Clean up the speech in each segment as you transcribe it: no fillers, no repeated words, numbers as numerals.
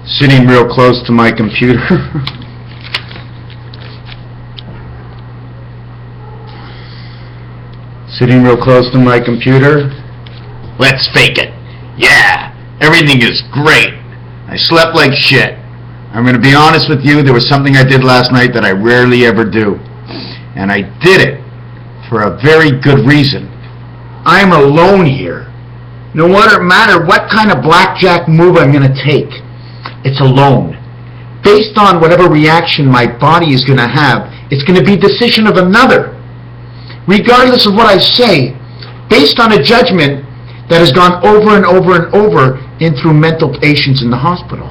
Sitting real close to my computer. Sitting real close to my computer. Let's fake it. Yeah, everything is great. I slept like shit. I'm going to be honest with you, there was something I did last night that I rarely ever do. And I did it for a very good reason. I'm alone here. No matter what kind of blackjack move I'm going to take, it's alone. Based on whatever reaction my body is going to have, it's going to be decision of another. Regardless of what I say, based on a judgment that has gone over and over and over in through mental patients in the hospital.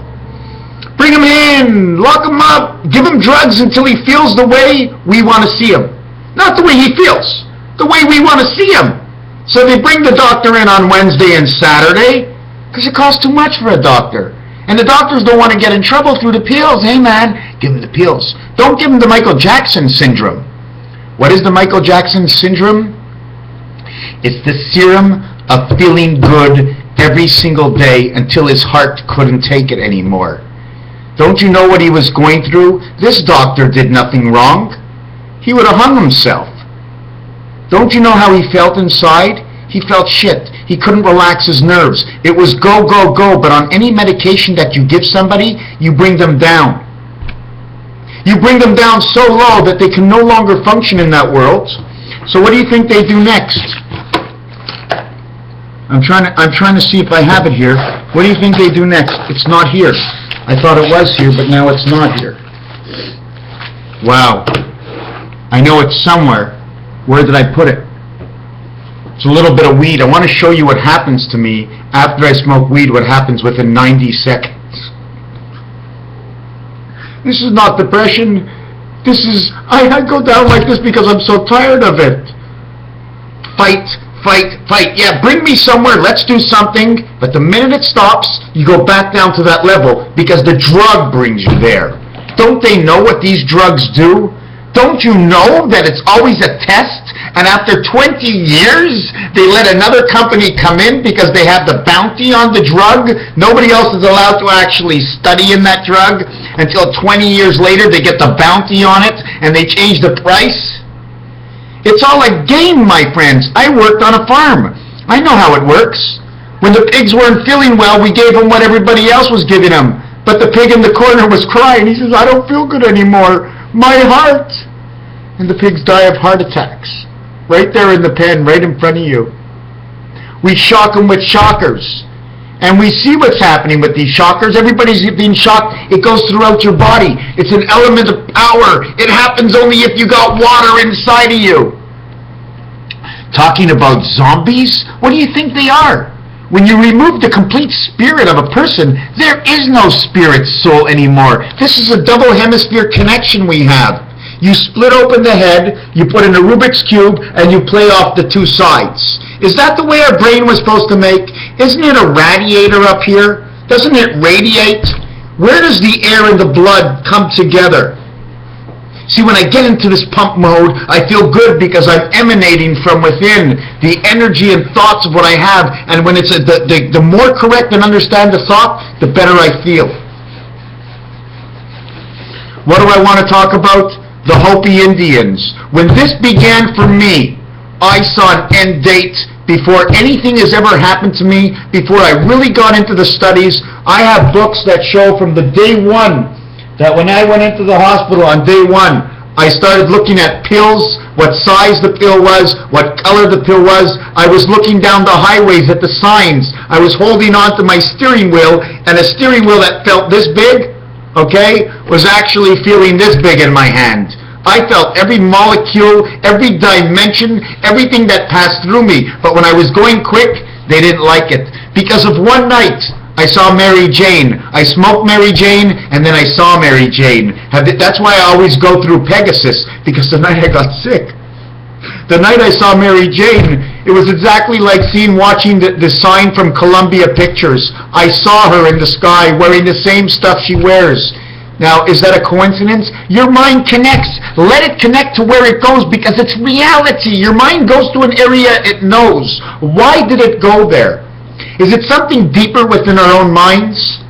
Bring him in, lock him up, give him drugs until he feels the way we want to see him. Not the way he feels, the way we want to see him. So they bring the doctor in on Wednesday and Saturday because it costs too much for a doctor. And the doctors don't want to get in trouble through the pills. Hey man, give him the pills. Don't give him the Michael Jackson syndrome. What is the Michael Jackson syndrome? It's the serum of feeling good every single day until his heart couldn't take it anymore. Don't you know what he was going through? This doctor did nothing wrong. He would have hung himself. Don't you know how he felt inside? He felt shit. He couldn't relax his nerves. It was go, go, go. But on any medication that you give somebody, you bring them down. You bring them down so low that they can no longer function in that world. So what do you think they do next? I'm trying to see if I have it here. What do you think they do next? It's not here. I thought it was here, but now it's not here. Wow. I know it's somewhere. Where did I put it? It's a little bit of weed. I want to show you what happens to me after I smoke weed, what happens within 90 seconds. This is not depression. This is, I go down like this because I'm so tired of it. Fight, fight, fight. Yeah, bring me somewhere. Let's do something. But the minute it stops, you go back down to that level because the drug brings you there. Don't they know what these drugs do? Don't you know that it's always a test? And after 20 years, they let another company come in because they have the bounty on the drug. Nobody else is allowed to actually study in that drug until 20 years later they get the bounty on it and they change the price. It's all a game, my friends. I worked on a farm. I know how it works. When the pigs weren't feeling well, we gave them what everybody else was giving them. But the pig in the corner was crying. He says, I don't feel good anymore. My heart. And the pigs die of heart attacks. Right there in the pen, right in front of you. We shock them with shockers. And we see what's happening with these shockers. Everybody's being shocked. It goes throughout your body. It's an element of power. It happens only if you got water inside of you. Talking about zombies? What do you think they are? When you remove the complete spirit of a person, there is no spirit soul anymore. This is a double hemisphere connection we have. You split open the head, you put in a Rubik's Cube, and you play off the two sides. Is that the way our brain was supposed to make? Isn't it a radiator up here? Doesn't it radiate? Where does the air and the blood come together? See, when I get into this pump mode, I feel good because I'm emanating from within the energy and thoughts of what I have. And when it's the more correct and understand the thought, the better I feel. What do I want to talk about? The Hopi Indians. When this began for me, I saw an end date before anything has ever happened to me, before I really got into the studies. I have books that show from the day one that when I went into the hospital on day one, I started looking at pills, what size the pill was, what color the pill was. I was looking down the highways at the signs. I was holding on to my steering wheel, and a steering wheel that felt this big, okay, was actually feeling this big in my hand. I felt every molecule, every dimension, everything that passed through me. But when I was going quick, they didn't like it. Because of one night, I saw Mary Jane. I smoked Mary Jane, and then I saw Mary Jane. That's why I always go through Pegasus, because the night I got sick. The night I saw Mary Jane, it was exactly like watching the sign from Columbia Pictures. I saw her in the sky wearing the same stuff she wears. Now, is that a coincidence? Your mind connects. Let it connect to where it goes because it's reality. Your mind goes to an area it knows. Why did it go there? Is it something deeper within our own minds?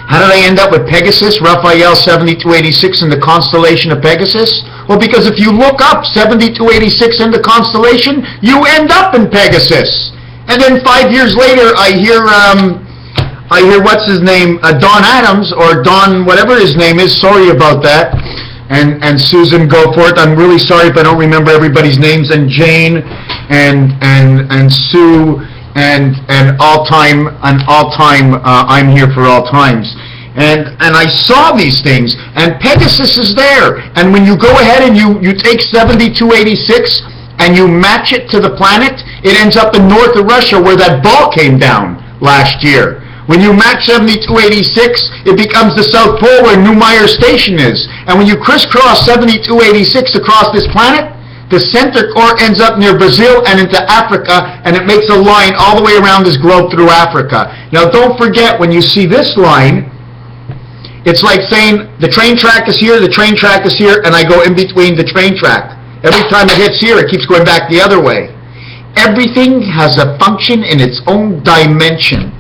How did I end up with Pegasus, Raphael 7286 in the constellation of Pegasus? Well, because if you look up 7286 in the constellation, you end up in Pegasus. And then 5 years later, I hear what's his name, Don Adams, or Don, whatever his name is, sorry about that, and Susan Goforth, I'm really sorry if I don't remember everybody's names, and Jane, and Sue, and I'm here for all times. And I saw these things, and Pegasus is there, and when you go ahead and you take 7286, and you match it to the planet, it ends up in north of Russia where that ball came down last year. When you match 7286, it becomes the South Pole where Neumayer Station is. And when you crisscross 7286 across this planet, the center core ends up near Brazil and into Africa, and it makes a line all the way around this globe through Africa. Now don't forget, when you see this line, it's like saying the train track is here, the train track is here, and I go in between the train track. Every time it hits here, it keeps going back the other way. Everything has a function in its own dimension.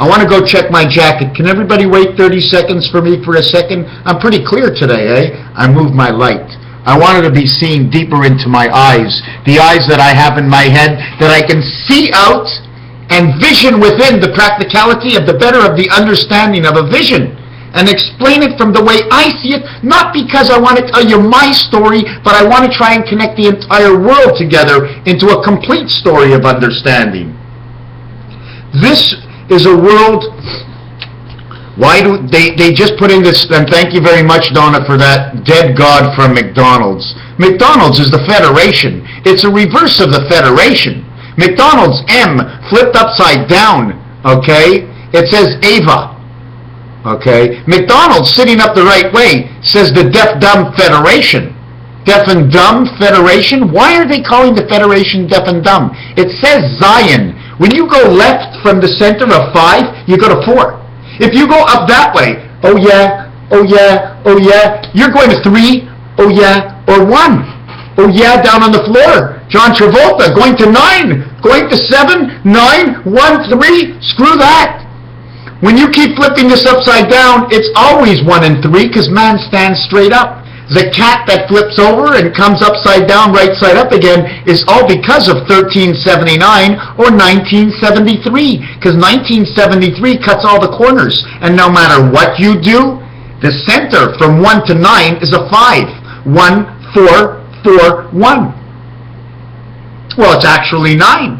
I want to go check my jacket. Can everybody wait 30 seconds for me for a second? I'm pretty clear today, eh? I moved my light. I wanted to be seen deeper into my eyes, the eyes that I have in my head, that I can see out and vision within the practicality of the better of the understanding of a vision, and explain it from the way I see it, not because I want to tell you my story, but I want to try and connect the entire world together into a complete story of understanding. This is a world. Why do they just put in this, and thank you very much, Donna, for that, dead God from McDonald's. McDonald's is the Federation. It's a reverse of the Federation. McDonald's M flipped upside down, okay? It says Ava. Okay, McDonald's sitting up the right way says the Deaf Dumb Federation. Deaf and Dumb Federation? Why are they calling the Federation Deaf and Dumb? It says Zion. When you go left from the center of 5, you go to 4. If you go up that way, oh yeah, oh yeah, oh yeah, you're going to 3, oh yeah, or 1. Oh yeah, down on the floor. John Travolta, going to 9, going to 7, 9, 1, 3, screw that. When you keep flipping this upside down, it's always 1 and 3 because man stands straight up. The cat that flips over and comes upside down, right side up again, is all because of 1379 or 1973, because 1973 cuts all the corners. And no matter what you do, the center from 1 to 9 is a 5. 1, 4, 4, 1. Well, it's actually 9.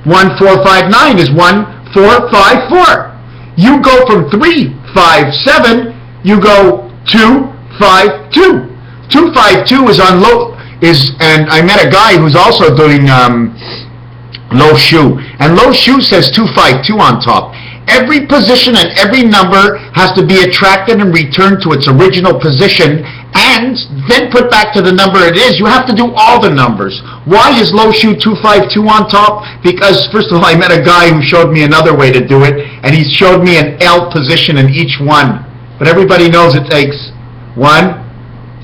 1, 4, 5, 9 is 1, 4, 5, 4. You go from 3, 5, 7, you go 2, 5, 2. 2, 5, 2 is on low, and I met a guy who's also doing low shoe, and low shoe says 2, 5, 2 on top. Every position and every number has to be attracted and returned to its original position, and then put back to the number it is. You have to do all the numbers. Why is low shoe 252 on top? Because first of all, I met a guy who showed me another way to do it, and he showed me an L position in each one. But everybody knows it takes 1,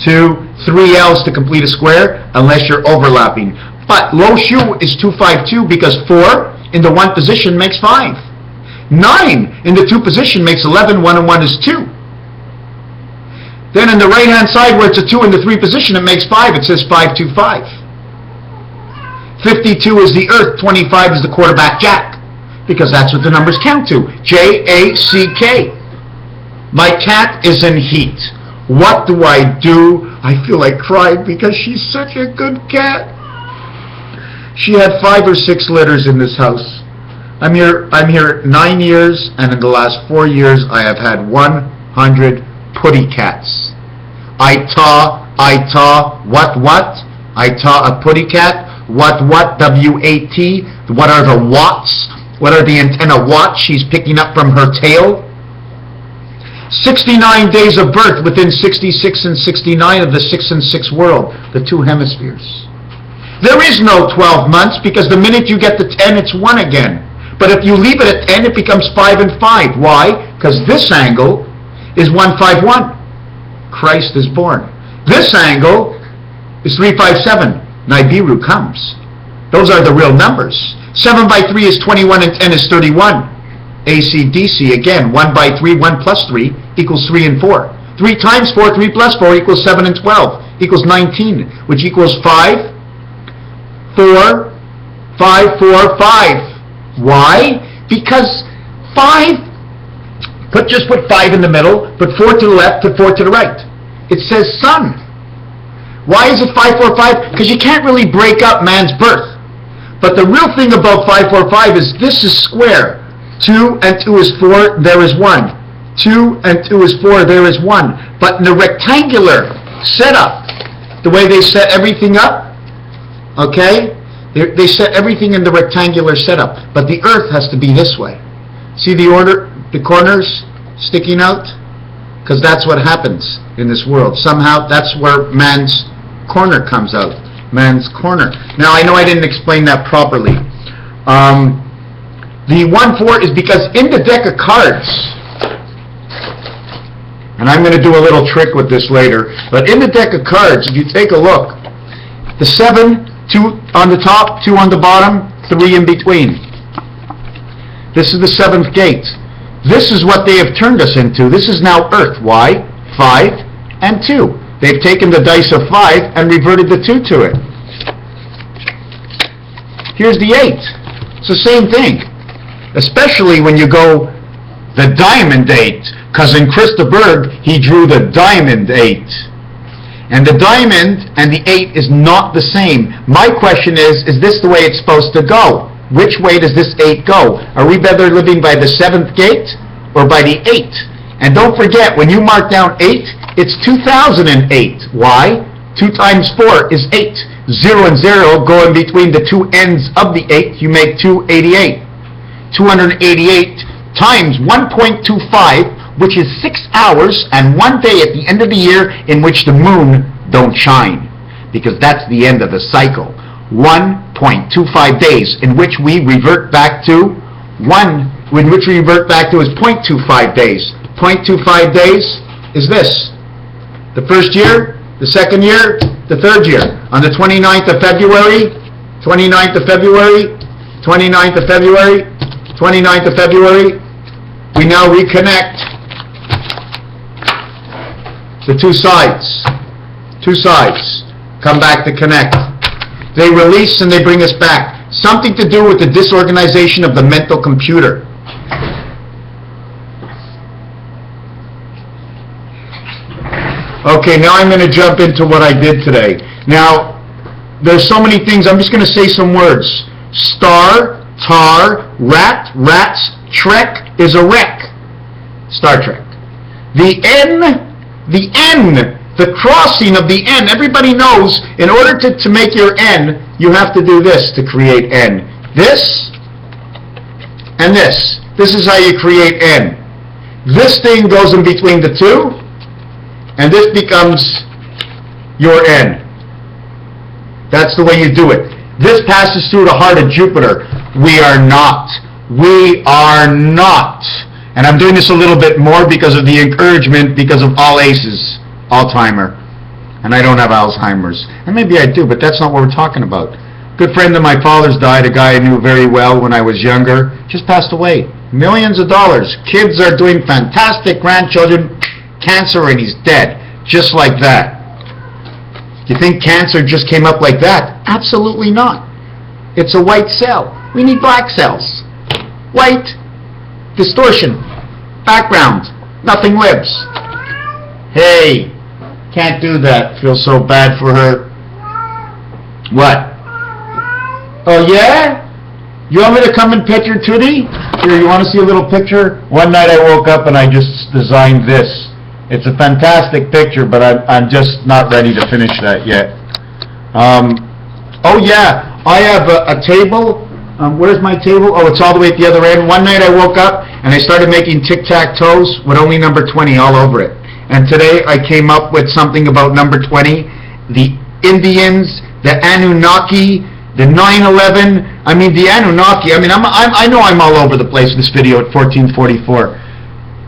2, 3 L's to complete a square, unless you're overlapping. But low shoe is 252 because 4 in the 1 position makes 5. 9 in the 2 position makes 11, 1 and 1 is 2. Then in the right hand side where it's a 2 in the 3 position, it makes 5. It says 525. 52 is the earth, 25 is the quarterback jack, because that's what the numbers count to. J-A-C-K. My cat is in heat. What do? I feel like crying because she's such a good cat. She had 5 or 6 litters in this house. I'm here 9 years, and in the last 4 years I have had 100 putty cats. I taw, what? I taw a putty cat, what, W-A-T, what are the watts? What are the antenna watts she's picking up from her tail? 69 days of birth within 66 and 69 of the 6 and 6 world, the 2 hemispheres. There is no 12 months because the minute you get to 10, it's 1 again. But if you leave it at 10, it becomes 5 and 5. Why? Because this angle is 151. Christ is born. This angle is 357. Nibiru comes. Those are the real numbers. 7 by 3 is 21 and 10 is 31. AC, DC, again, 1 by 3, 1 plus 3 equals 3 and 4. 3 times 4, 3 plus 4 equals 7 and 12, equals 19, which equals 5, 4, 5, 4, 5. Why? Because 5, just put 5 in the middle, put 4 to the left, put 4 to the right. It says sun. Why is it 5, 4, 5? Because you can't really break up man's birth. But the real thing about 5, 4, 5 is this is square. 2 and 2 is 4, there is 1. 2 and 2 is 4, there is 1. But in the rectangular setup, the way they set everything up, okay, they set everything in the rectangular setup. But the earth has to be this way. See the order, the corners sticking out? Because that's what happens in this world. Somehow that's where man's corner comes out. Man's corner. Now I know I didn't explain that properly. The 1-4 is because in the deck of cards, and I'm going to do a little trick with this later, but in the deck of cards, if you take a look, the 7, 2 on the top, 2 on the bottom, 3 in between. This is the 7th gate. This is what they have turned us into. This is now Earth. Why? 5 and 2. They've taken the dice of 5 and reverted the 2 to it. Here's the 8. It's the same thing. Especially when you go the diamond 8, because in Christaberg he drew the diamond 8. And the diamond and the 8 is not the same. My question is this the way it's supposed to go? Which way does this 8 go? Are we better living by the 7th gate or by the 8? And don't forget, when you mark down 8, it's 2008. Why? 2 times 4 is 8. 0 and 0 go in between the 2 ends of the 8. You make 288. 288 times 1.25, which is 6 hours and 1 day at the end of the year in which the moon don't shine. Because that's the end of the cycle. 1.25 days in which we revert back to is 0.25 days. 0.25 days is this. The first year, the second year, the third year. On the 29th of February, 29th of February, 29th of February, 29th of February, we now reconnect the two sides. Two sides come back to connect. They release and they bring us back. Something to do with the disorganization of the mental computer. Okay, now I'm going to jump into what I did today. Now, there's so many things. I'm just going to say some words. Star, tar, rat, rats, trek is a wreck. Star Trek. The N, the crossing of the N. Everybody knows in order to make your N, you have to do this to create N. This and this. This is how you create N. This thing goes in between the two, and this becomes your N. That's the way you do it. This passes through the heart of Jupiter. We are not. We are not. And I'm doing this a little bit more because of the encouragement, because of all aces, Alzheimer. And I don't have Alzheimer's. And maybe I do, but that's not what we're talking about. A good friend of my father's died, a guy I knew very well when I was younger, just passed away. Millions of dollars. Kids are doing fantastic, grandchildren, cancer, and he's dead. Just like that. Do you think cancer just came up like that? Absolutely not. It's a white cell. We need black cells. White, distortion, background, nothing lives. Hey, can't do that. Feel so bad for her. What? Oh yeah? You want me to come and pet your tootie? Here, you want to see a little picture? One night I woke up and I just designed this. It's a fantastic picture, but I'm just not ready to finish that yet. Oh yeah, I have a table. Where's my table? Oh, it's all the way at the other end. One night I woke up and I started making Tic Tac Toes with only number 20 all over it. And today I came up with something about number 20. The Indians, the Anunnaki, the 9/11. I mean, the Anunnaki. I mean, I know I'm all over the place in this video at 1444.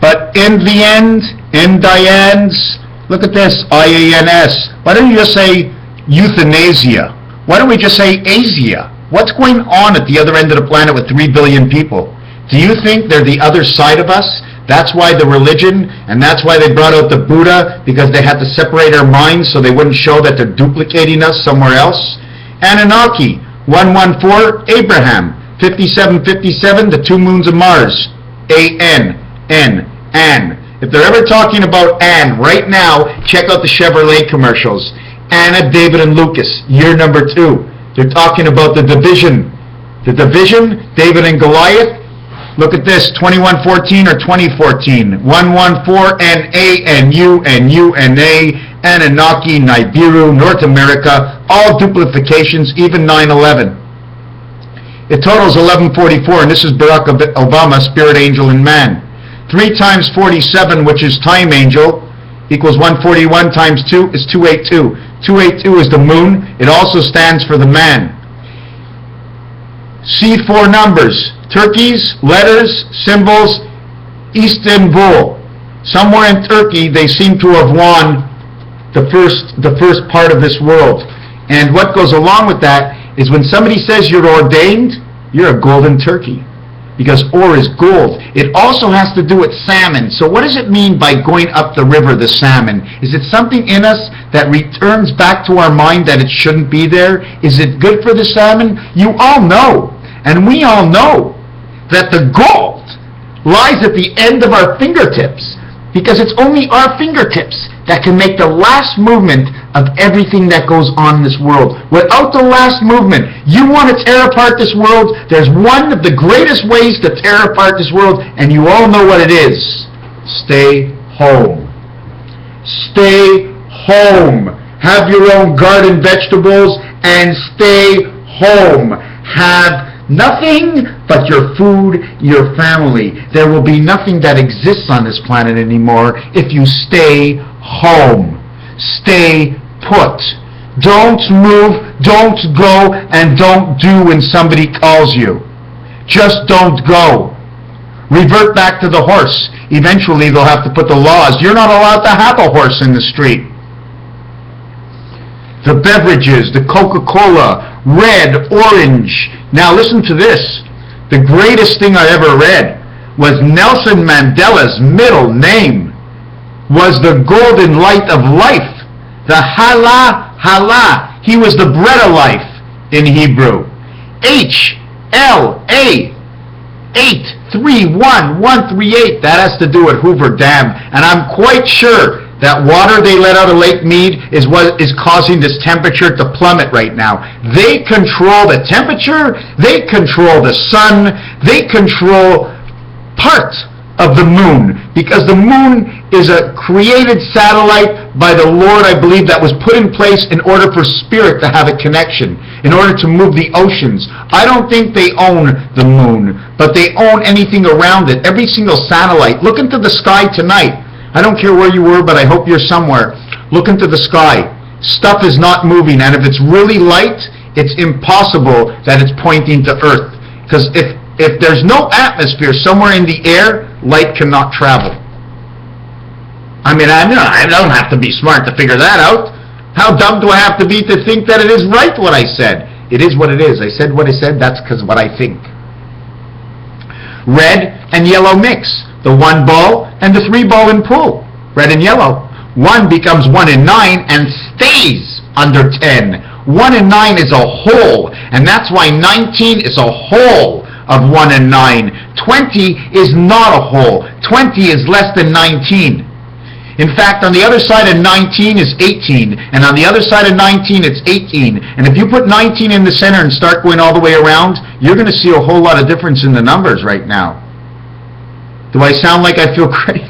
But in the end, in Diane's, look at this, IANS. Why don't you just say euthanasia? Why don't we just say Asia? What's going on at the other end of the planet with 3 billion people? Do you think they're the other side of us? That's why the religion, and that's why they brought out the Buddha, because they had to separate our minds so they wouldn't show that they're duplicating us somewhere else. Anunnaki, 114, Abraham, 5757, the two moons of Mars, An. If they're ever talking about Ann right now, check out the Chevrolet commercials. Anna, David, and Lucas, year number 2. They're talking about the division. The division, David and Goliath. Look at this, 2114 or 2014. 114, N-A-N-U, N-U-N-A, Anunnaki, Nibiru, North America, all duplications, even 9/11. It totals 1144, and this is Barack Obama, spirit angel in man. 3 times 47, which is time angel, equals 141 times 2 is 282. 282 is the moon. It also stands for the man. See 4 numbers. Turkeys, letters, symbols, Istanbul. Somewhere in Turkey, they seem to have won the first part of this world. And what goes along with that is when somebody says you're ordained, you're a golden turkey. Because ore is gold. It also has to do with salmon. So what does it mean by going up the river, the salmon? Is it something in us that returns back to our mind that it shouldn't be there? Is it good for the salmon? You all know, and we all know, that the gold lies at the end of our fingertips. Because it's only our fingertips that can make the last movement of everything that goes on in this world. Without the last movement, you want to tear apart this world, there's one of the greatest ways to tear apart this world, and you all know what it is. Stay home. Stay home. Have your own garden vegetables and stay home. Have nothing but your food, your family. There will be nothing that exists on this planet anymore if you stay home. Stay put. Don't move, don't go, and don't do when somebody calls you. Just don't go. Revert back to the horse. Eventually they'll have to put the laws. You're not allowed to have a horse in the street. The beverages, the Coca-Cola, red, orange. Now listen to this. The greatest thing I ever read was Nelson Mandela's middle name was the golden light of life. The Hala. He was the bread of life in Hebrew. H-L-A 831138. That has to do with Hoover Dam. And I'm quite sure that water they let out of Lake Mead is what is causing this temperature to plummet right now. They control the temperature, they control the sun, they control part of the moon, because the moon is a created satellite by the Lord, I believe, that was put in place in order for spirit to have a connection, in order to move the oceans. I don't think they own the moon, but they own anything around it, every single satellite. Look into the sky tonight. I don't care where you were, but I hope you're somewhere. Look into the sky. Stuff is not moving, and if it's really light, it's impossible that it's pointing to Earth. Because if there's no atmosphere somewhere in the air, light cannot travel. I mean, I don't have to be smart to figure that out. How dumb do I have to be to think that it is right what I said? It is what it is. I said what I said, that's because what I think. Red and yellow mix. The 1 ball and the 3 ball in pool. Red and yellow. 1 becomes 1 and 9 and stays under 10. 1 and 9 is a whole, and that's why 19 is a whole of 1 and 9. 20 is not a whole. 20 is less than 19. In fact, on the other side of 19 is 18, and on the other side of 19 it's 18. And if you put 19 in the center and start going all the way around, you're going to see a whole lot of difference in the numbers right now. Do I sound like I feel great?